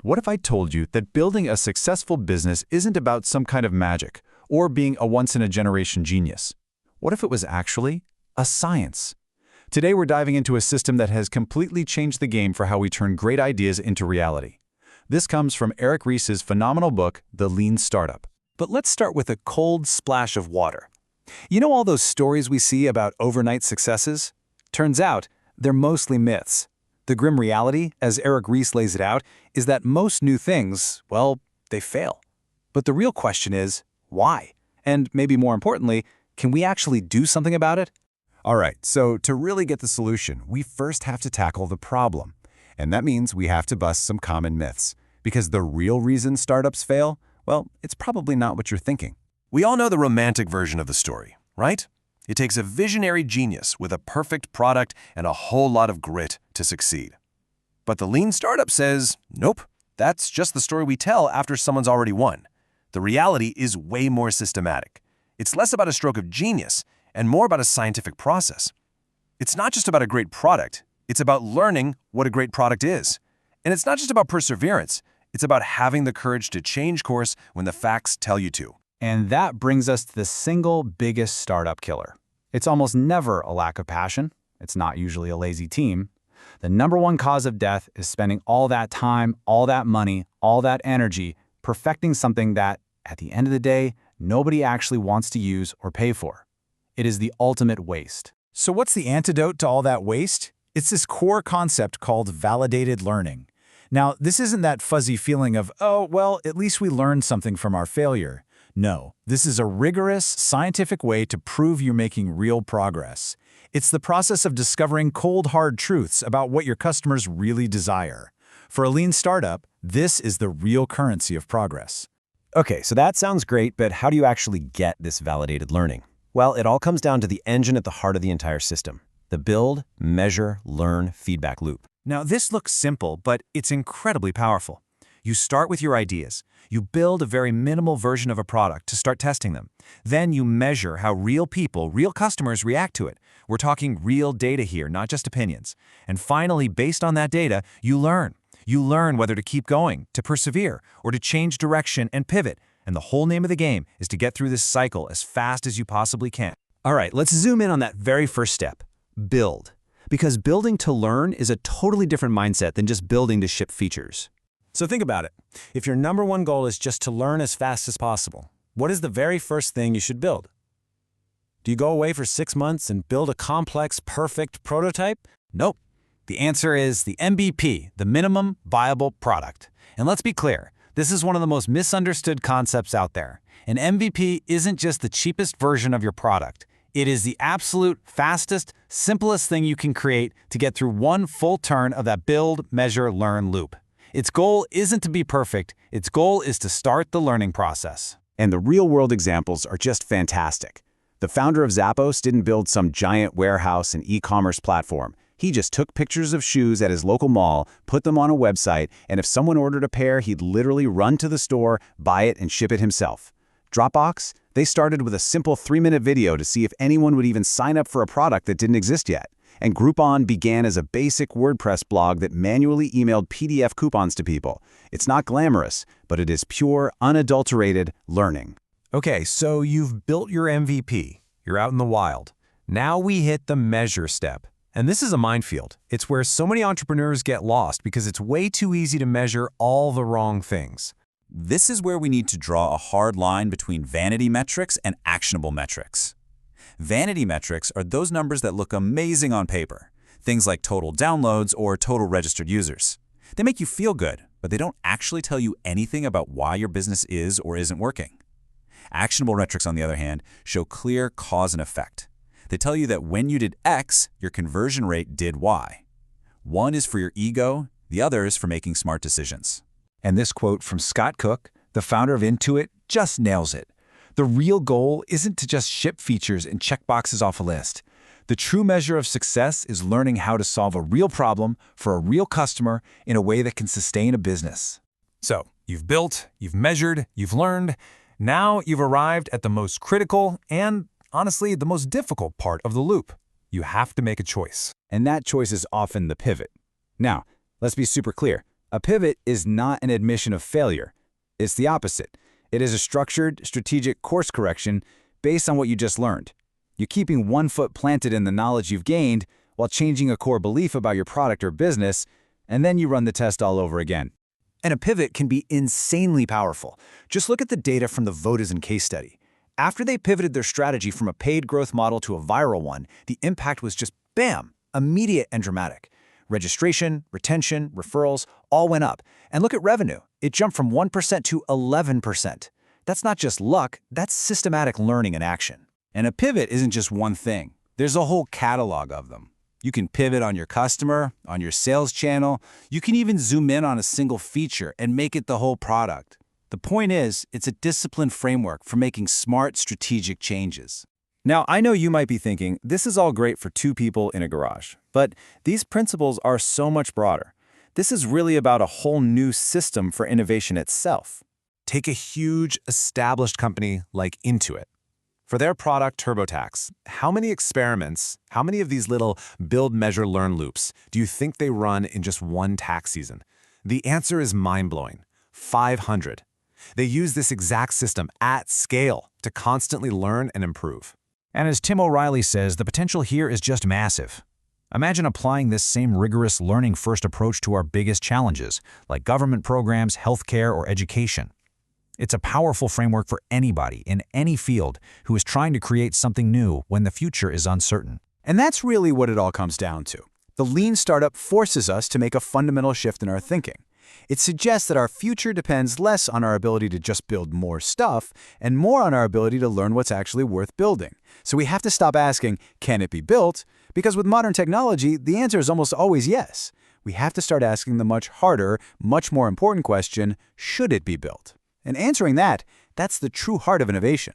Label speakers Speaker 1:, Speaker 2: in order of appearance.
Speaker 1: What if I told you that building a successful business isn't about some kind of magic or being a once-in-a-generation genius? What if it was actually a science? Today we're diving into a system that has completely changed the game for how we turn great ideas into reality. This comes from Eric Ries's phenomenal book, The Lean Startup. But let's start with a cold splash of water. You know all those stories we see about overnight successes? Turns out, they're mostly myths. The grim reality, as Eric Ries lays it out, is that most new things, well, they fail. But the real question is, why? And maybe more importantly, can we actually do something about it?
Speaker 2: All right, so to really get the solution, we first have to tackle the problem. And that means we have to bust some common myths. Because the real reason startups fail, well, it's probably not what you're thinking.
Speaker 3: We all know the romantic version of the story, right? It takes a visionary genius with a perfect product and a whole lot of grit to succeed. But the lean startup says, nope, that's just the story we tell after someone's already won. The reality is way more systematic. It's less about a stroke of genius and more about a scientific process. It's not just about a great product, it's about learning what a great product is. And it's not just about perseverance, it's about having the courage to change course when the facts tell you to.
Speaker 1: And that brings us to the single biggest startup killer. It's almost never a lack of passion. It's not usually a lazy team. The number one cause of death is spending all that time, all that money, all that energy perfecting something that, at the end of the day, nobody actually wants to use or pay for. It is the ultimate waste.
Speaker 4: So what's the antidote to all that waste? It's this core concept called validated learning. Now, this isn't that fuzzy feeling of, oh, well, at least we learned something from our failure. No, this is a rigorous, scientific way to prove you're making real progress. It's the process of discovering cold, hard truths about what your customers really desire. For a lean startup, this is the real currency of progress.
Speaker 5: Okay, so that sounds great, but how do you actually get this validated learning? Well, it all comes down to the engine at the heart of the entire system, the build, measure, learn feedback loop.
Speaker 4: Now, this looks simple, but it's incredibly powerful. You start with your ideas. You build a very minimal version of a product to start testing them. Then you measure how real people, real customers react to it. We're talking real data here, not just opinions. And finally, based on that data, you learn. You learn whether to keep going, to persevere, or to change direction and pivot. And the whole name of the game is to get through this cycle as fast as you possibly can.
Speaker 5: All right, let's zoom in on that very first step, build. Because building to learn is a totally different mindset than just building to ship features.
Speaker 4: So think about it. If your number one goal is just to learn as fast as possible, what is the very first thing you should build? Do you go away for 6 months and build a complex, perfect prototype? Nope. The answer is the MVP, the minimum viable product. And let's be clear, this is one of the most misunderstood concepts out there. An MVP isn't just the cheapest version of your product. It is the absolute fastest, simplest thing you can create to get through one full turn of that build, measure, learn loop. Its goal isn't to be perfect. Its goal is to start the learning process.
Speaker 2: And the real-world examples are just fantastic. The founder of Zappos didn't build some giant warehouse and e-commerce platform. He just took pictures of shoes at his local mall, put them on a website, and if someone ordered a pair, he'd literally run to the store, buy it, and ship it himself. Dropbox? They started with a simple 3-minute video to see if anyone would even sign up for a product that didn't exist yet. And Groupon began as a basic WordPress blog that manually emailed PDF coupons to people. It's not glamorous, but it is pure, unadulterated learning.
Speaker 4: Okay, so you've built your MVP. You're out in the wild. Now we hit the measure step. And this is a minefield. It's where so many entrepreneurs get lost because it's way too easy to measure all the wrong things.
Speaker 6: This is where we need to draw a hard line between vanity metrics and actionable metrics. Vanity metrics are those numbers that look amazing on paper, things like total downloads or total registered users. They make you feel good, but they don't actually tell you anything about why your business is or isn't working. Actionable metrics, on the other hand, show clear cause and effect. They tell you that when you did X, your conversion rate did Y. One is for your ego, the other is for making smart decisions.
Speaker 4: And this quote from Scott Cook, the founder of Intuit, just nails it. The real goal isn't to just ship features and check boxes off a list. The true measure of success is learning how to solve a real problem for a real customer in a way that can sustain a business. So, you've built, you've measured, you've learned. Now you've arrived at the most critical and, honestly, the most difficult part of the loop. You have to make a choice.
Speaker 2: And that choice is often the pivot. Now, let's be super clear.
Speaker 1: A pivot is not an admission of failure. It's the opposite. It is a structured, strategic course correction based on what you just learned. You're keeping one foot planted in the knowledge you've gained while changing a core belief about your product or business, and then you run the test all over again.
Speaker 2: And a pivot can be insanely powerful. Just look at the data from the Vodafone case study. After they pivoted their strategy from a paid growth model to a viral one, the impact was just bam, immediate and dramatic. Registration, retention, referrals all went up. And look at revenue. It jumped from 1% to 11%. That's not just luck, that's systematic learning in action.
Speaker 6: And a pivot isn't just one thing. There's a whole catalog of them. You can pivot on your customer, on your sales channel. You can even zoom in on a single feature and make it the whole product. The point is, it's a disciplined framework for making smart, strategic changes.
Speaker 1: Now, I know you might be thinking, this is all great for two people in a garage, but these principles are so much broader. This is really about a whole new system for innovation itself.
Speaker 4: Take a huge, established company like Intuit. For their product TurboTax, how many experiments, how many of these little build, measure, learn loops do you think they run in just one tax season? The answer is mind-blowing. 500. They use this exact system at scale to constantly learn and improve.
Speaker 7: And as Tim O'Reilly says, the potential here is just massive. Imagine applying this same rigorous learning-first approach to our biggest challenges, like government programs, healthcare, or education. It's a powerful framework for anybody in any field who is trying to create something new when the future is uncertain.
Speaker 1: And that's really what it all comes down to. The lean startup forces us to make a fundamental shift in our thinking. It suggests that our future depends less on our ability to just build more stuff and more on our ability to learn what's actually worth building. So we have to stop asking, can it be built? Because with modern technology, the answer is almost always yes. We have to start asking the much harder, much more important question, should it be built? And answering that, that's the true heart of innovation.